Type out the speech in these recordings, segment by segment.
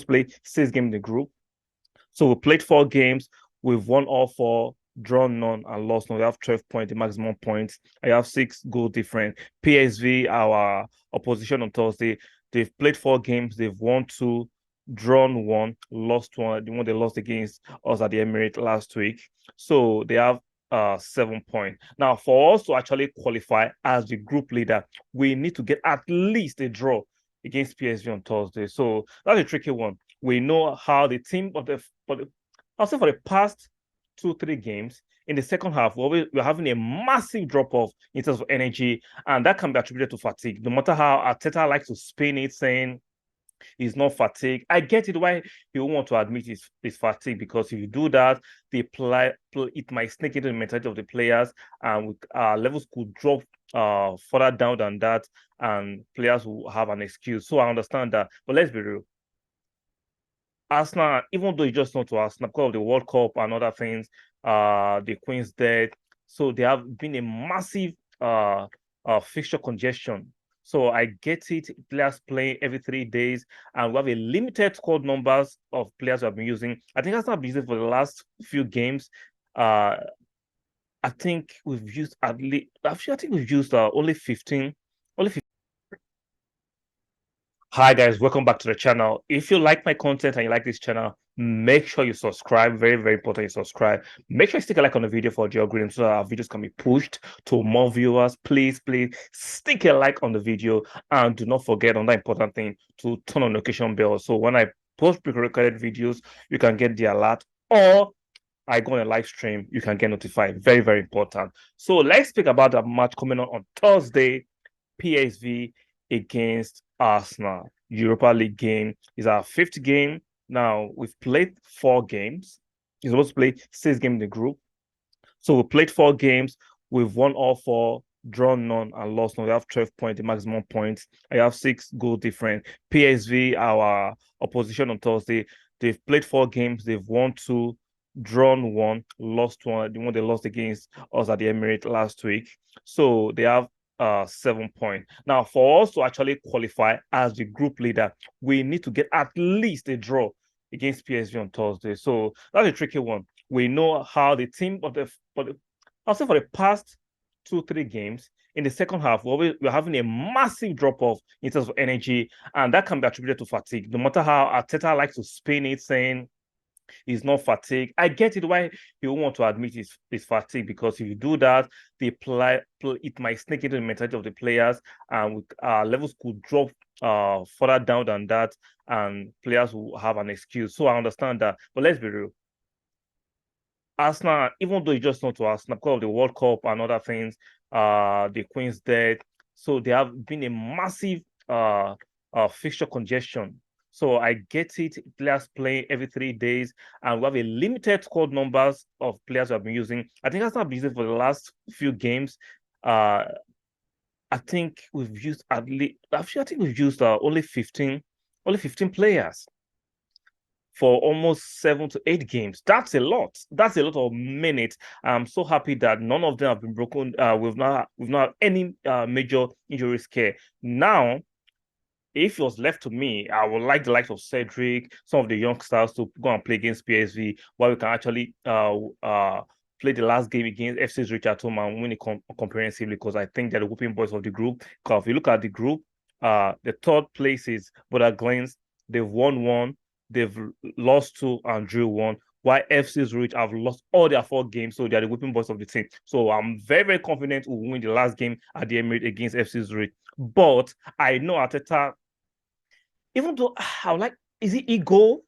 Play 6 games in the group. So we played 4 games. We've won all 4, drawn none, and lost none. We have 12 points, the maximum points. I have 6 goal different. PSV, our opposition on Thursday, they've played 4 games. They've won 2, drawn 1, lost 1. The one they lost against us at the Emirates last week. So they have 7 points. Now, for us to actually qualify as the group leader, we need to get at least a draw against PSV on Thursday. So that's a tricky one. We know how the team of I'll say for the past 2-3 games in the second half, we're having a massive drop off in terms of energy, and that can be attributed to fatigue. No matter how Arteta likes to spin it, saying he's not fatigued. I get it why he won't want to admit his fatigue, because if you do that, it might sneak into the mentality of the players, and levels could drop further down than that, and players will have an excuse. So I understand that, but let's be real. Arsenal, even though you just not to Arsenal because of the World Cup and other things, the Queen's dead, so there have been a massive fixture congestion. So I get it, players play every 3 days, and we have a limited squad numbers of players we have been using. I think Arsenal have been using for the last few games. I think we've used at least. Actually, I think we've used only 15. Only 15. Hi guys, welcome back to the channel. If you like my content and you like this channel, make sure you subscribe. Very, very important you subscribe. Make sure you stick a like on the video for the algorithm so that our videos can be pushed to more viewers. Please stick a like on the video, and do not forget on that important thing to turn on notification bell. So when I post pre-recorded videos, you can get the alert, or I go on a live stream, you can get notified. Very, very important. So let's speak about the match coming on Thursday. PSV against Arsenal. Europa League game is our 5th game. Now, we've played 4 games. You're supposed to play 6 games in the group. So we played 4 games. We've won all 4, drawn none, and lost none. We have 12 points, the maximum points. I have 6 goal different. PSV, our opposition on Thursday, they've played 4 games. They've won 2, drawn 1, lost 1. The one they lost against us at the Emirates last week. So they have 7 points. Now, for us to actually qualify as the group leader, we need to get at least a draw against PSV on Thursday. So that's a tricky one. We know how the team of I'll say for the past 2-3 games in the second half, we're having a massive drop off in terms of energy, and that can be attributed to fatigue. No matter how Arteta likes to spin it, saying he's not fatigued. I get it why he won't want to admit his fatigue, because if you do that, it might sneak into the mentality of the players, and levels could drop further down than that, and players will have an excuse. So I understand that, but let's be real. Arsenal, even though you just not to Arsenal because of the World Cup and other things, the Queen's dead, so there have been a massive fixture congestion. So I get it, players play every 3 days, and we have a limited squad numbers of players we have been using. I think Arsenal have been using for the last few games. I think we've used at least. Actually, I think we've used only 15 players for almost 7 to 8 games. That's a lot. That's a lot of minutes. I'm so happy that none of them have been broken. We've not had any major injury scare. Now, if it was left to me, I would like the likes of Cedric, some of the youngsters to go and play against PSV, while we can actually play the last game against FC Zurich at home and win it comprehensively, because I think they're the whooping boys of the group. Because if you look at the group, the third place is Boda Glens. They've won 1, they've lost 2, and drew 1. While FC Zurich have lost all their 4 games, so they're the whipping boys of the team. So I'm very, very confident we'll win the last game at the Emirates against FC Zurich. But I know Arteta, even though I like, is it ego,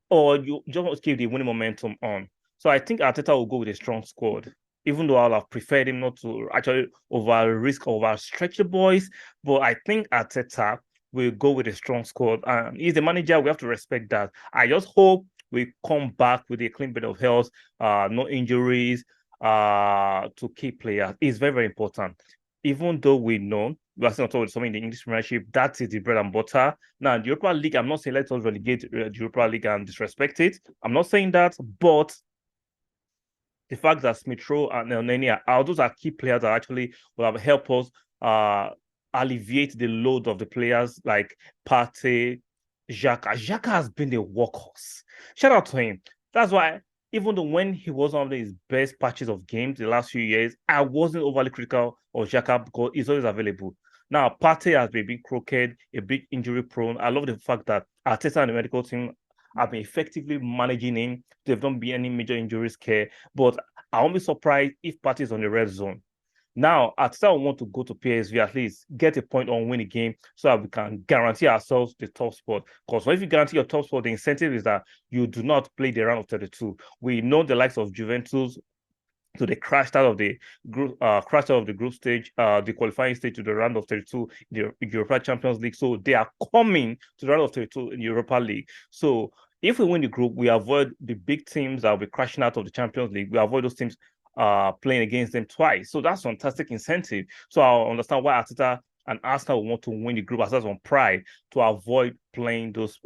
or you just want to keep the winning momentum on? So I think Arteta will go with a strong squad, even though I'll have preferred him not to actually overstretch the boys. But I think Arteta will go with a strong squad. And he's the manager, we have to respect that. I just hope we come back with a clean bit of health, no injuries, to key players. It's very, very important. Even though we know we are still talking something in the English Premiership, that is the bread and butter. Now, the Europa League, I'm not saying let us relegate the Europa League and disrespect it. I'm not saying that, but the fact that Smith Rowe and Elneny, those are key players that actually will have helped us alleviate the load of the players like Partey, Xhaka has been a workhorse. Shout out to him. That's why, even though when he was one of his best patches of games the last few years, I wasn't overly critical of Xhaka because he's always available. Now, Partey has been a bit crooked, a bit injury prone. I love the fact that Arteta and the medical team have been effectively managing him. There've not been any major injuries care, but I won't be surprised if Partey is on the red zone. Now, Arteta will want to go to PSV at least, get a point on win a game so that we can guarantee ourselves the top spot. Because if you guarantee your top spot, the incentive is that you do not play the round of 32. We know the likes of Juventus, so they crashed out of the group stage, the qualifying stage to the round of 32 in the Europa Champions League. So they are coming to the round of 32 in the Europa League. So if we win the group, we avoid the big teams that will be crashing out of the Champions League. We avoid those teams playing against them twice. So that's fantastic incentive. So I understand why Arteta and Arsenal want to win the group as on pride to avoid playing those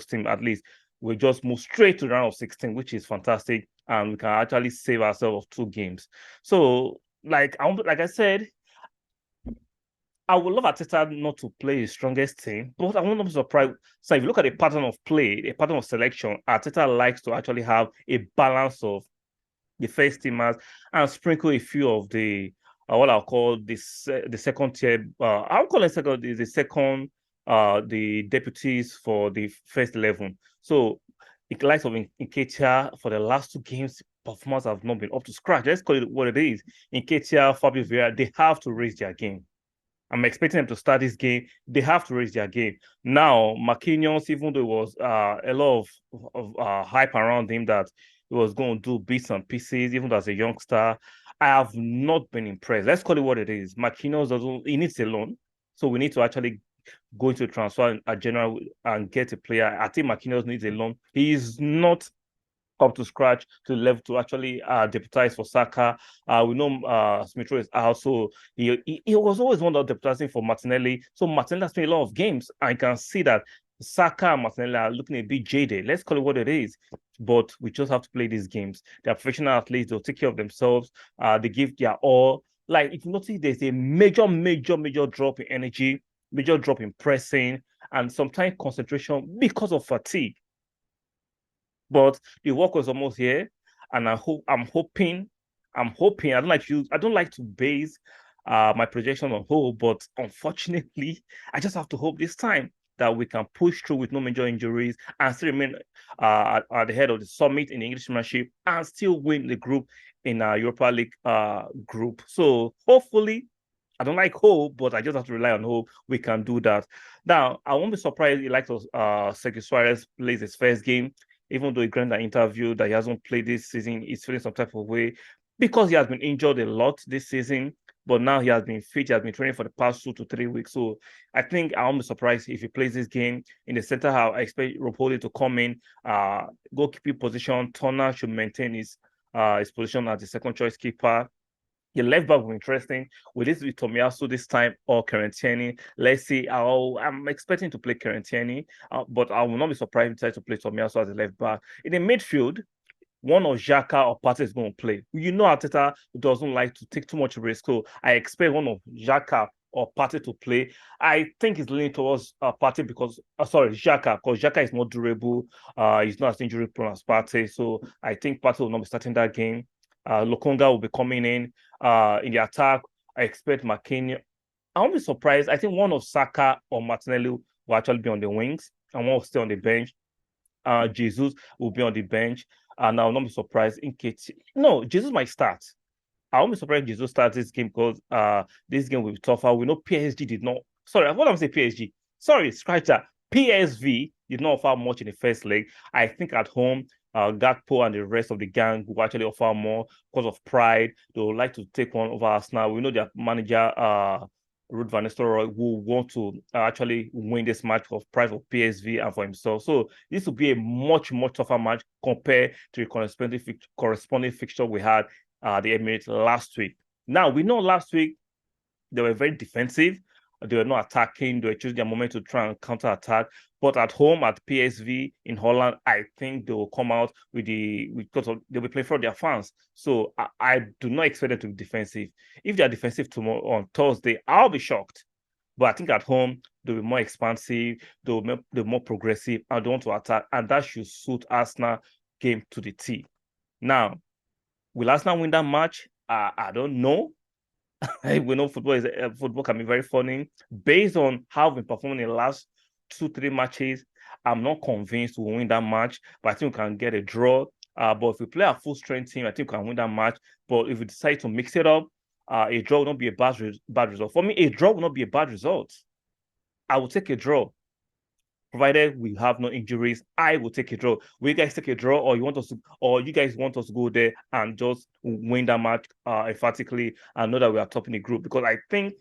teams. At least we just move straight to the round of 16, which is fantastic, and we can actually save ourselves of 2 games. So, like I said, I would love Arteta not to play his strongest team, but I won't be surprised. So if you look at the pattern of play, a pattern of selection, Arteta likes to actually have a balance of the first teamers and sprinkle a few of the what I'll call the second tier. I'll call it second is the second the deputies for the first 11. So the likes of Nketiah for the last 2 games, performance have not been up to scratch. Let's call it what it is. Nketiah, Fabio Vieira, they have to raise their game. I'm expecting them to start this game. They have to raise their game. Now, Marquinhos, even though it was a lot of hype around him that he was going to do bits and pieces, even as a youngster, I have not been impressed. Let's call it what it is. Marquinhos he needs a loan. So we need to actually go into transfer in a general and get a player. I think Marquinhos needs a loan. He is not up to scratch to the level to actually deputize for Saka. We know Smith Rowe is out, so he was always one of deputizing for Martinelli. So Martinelli has played a lot of games. I can see that Saka and Martinelli are looking a bit jaded. Let's call it what it is. But we just have to play these games. They're professional athletes. They'll take care of themselves. They give their all. Like, if you notice, there's a major drop in energy, major drop in pressing, and sometimes concentration because of fatigue. But the work was almost here, and I'm hoping. I don't like to base my projection on hope, but unfortunately, I just have to hope this time that we can push through with no major injuries and still remain at the head of the summit in the English Premiership and still win the group in our Europa League group. So hopefully, I don't like hope, but I just have to rely on hope we can do that. Now, I won't be surprised if like Sergio Suarez plays his first game, even though he granted an interview that he hasn't played this season. He's feeling some type of way because he has been injured a lot this season, but now he has been fit. He has been training for the past 2 to 3 weeks. So I think I won't be surprised if he plays this game. In the center half, I expect Ropoli to come in, goalkeeping position. Turner should maintain his position as the second choice keeper. The left back will be interesting. Will this be Tomiyasu this time or Kerentieni? Let's see. I'm expecting to play Kerentieni, but I will not be surprised if he decides to play Tomiyasu as a left back. In the midfield, one of Xhaka or Partey is going to play. You know, Arteta doesn't like to take too much risk, so I expect one of Xhaka or Partey to play. I think it's leaning towards Partey because, Xhaka, because Xhaka is more durable. He's not as injury prone as Partey, so I think Partey will not be starting that game. Lokonga will be coming in the attack. I expect McKinney. I won't be surprised. I think one of Saka or Martinelli will actually be on the wings and one will stay on the bench. Jesus will be on the bench. And I will not be surprised in case. No, Jesus might start. I won't be surprised if Jesus starts this game because this game will be tougher. We know PSG did not. Sorry, what I'm saying PSG. Sorry, scratch that. PSV did not offer much in the first leg. I think at home, Gakpo and the rest of the gang will actually offer more because of pride. They would like to take one over Arsenal. We know their manager, Ruud van Nistelrooy, will want to actually win this match of pride for PSV and for himself. So this will be a much tougher match compared to the corresponding fixture we had the Emirates last week. Now, we know last week they were very defensive. They were not attacking. They were choosing their moment to try and counter-attack. But at home, at PSV in Holland, I think they will come out because they'll be playing for their fans. So I do not expect them to be defensive. If they are defensive tomorrow on Thursday, I'll be shocked. But I think at home, they'll be more expansive, they'll be more progressive, and they want to attack. And that should suit Arsenal game to the T. Now, will Arsenal win that match? I don't know. We know football can be very funny. Based on how we've been performing in the last 2-3 matches, I'm not convinced we'll win that match, but I think we can get a draw. But if we play a full strength team, I think we can win that match. But if we decide to mix it up, a draw will not be a bad result. For me, a draw will not be a bad result. I will take a draw. Provided we have no injuries, I will take a draw. Will you guys take a draw, or you guys want us to go there and just win that match emphatically and know that we are topping the group? Because I think,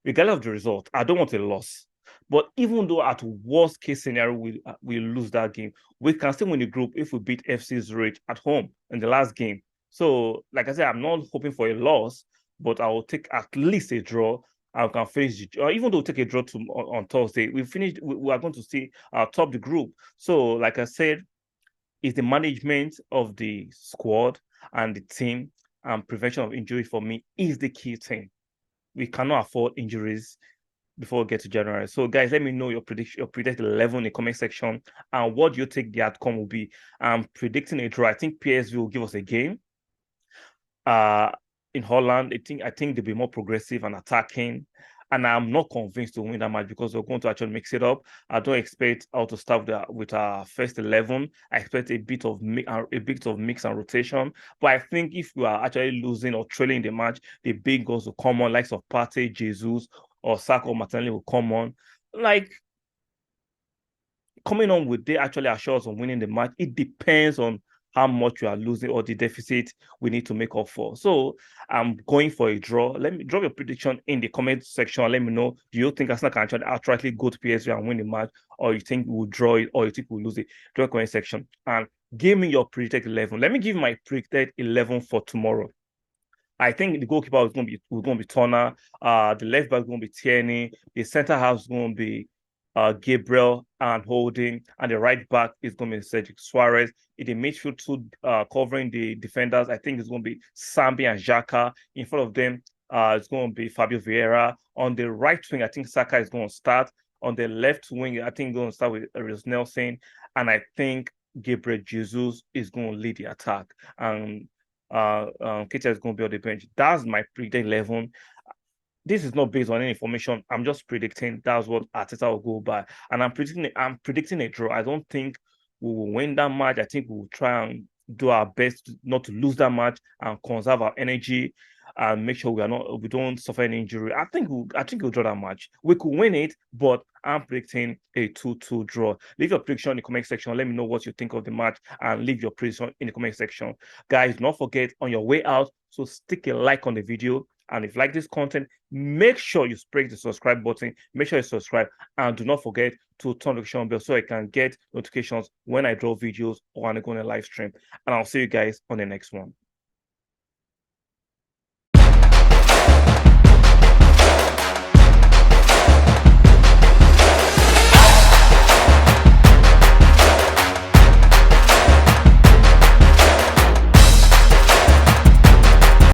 regardless of the result, I don't want a loss. But even though at worst case scenario we lose that game, we can still win the group if we beat FC Zurich at home in the last game. So, like I said, I'm not hoping for a loss, but I will take at least a draw. I can finish, or even though we take a draw on Thursday, we are going to see top the group. So, like I said, it's the management of the squad and the team, and prevention of injury for me is the key thing. We cannot afford injuries before we get to January. So, guys, let me know your predicted 11 in the comment section, and what do you think the outcome will be. I'm predicting a draw. I think PSV will give us a game. In Holland, I think they'll be more progressive and attacking. And I'm not convinced to win that match because we're going to actually mix it up. I don't expect us to start with our first 11. I expect a bit of mix and rotation. But I think if we are actually losing or trailing the match, the big goals will come on, likes of Partey, Jesus, or Saka or Martinelli will come on. Like, coming on with they actually assure us on winning the match. It depends on how much we are losing or the deficit we need to make up for. So I'm going for a draw. Let me drop your prediction in the comment section. Let me know. Do you think Arsenal can actually outrightly go to PSV and win the match, or you think we'll draw it, or you think we'll lose it? Drop a comment section and give me your predicted 11. Let me give my predicted 11 for tomorrow. I think the goalkeeper is going to be Turner. The left back is going to be Tierney. The center half is going to be Gabriel and Holding, and the right back is going to be Cedric Suarez. In the midfield, two covering the defenders, I think it's going to be Sambi and Xhaka. In front of them, it's going to be Fabio Vieira. On the right wing, I think Saka is going to start. On the left wing, I think it's going to start with Reece Nelson, and I think Gabriel Jesus is going to lead the attack. And Keita is going to be on the bench. That's my predicted 11. This is not based on any information. I'm just predicting that's what Arteta will go by. And I'm predicting a draw. I don't think we will win that match. I think we will try and do our best not to lose that match and conserve our energy and make sure we don't suffer any injury. I think we'll draw that match. We could win it, but I'm predicting a 2-2 draw. Leave your prediction in the comment section. Let me know what you think of the match and leave your prediction in the comment section. Guys, do not forget, on your way out, so stick a like on the video. And if you like this content, make sure you press the subscribe button. Make sure you subscribe. And do not forget to turn the notification bell so I can get notifications when I draw videos or when I go on a live stream. And I'll see you guys on the next one.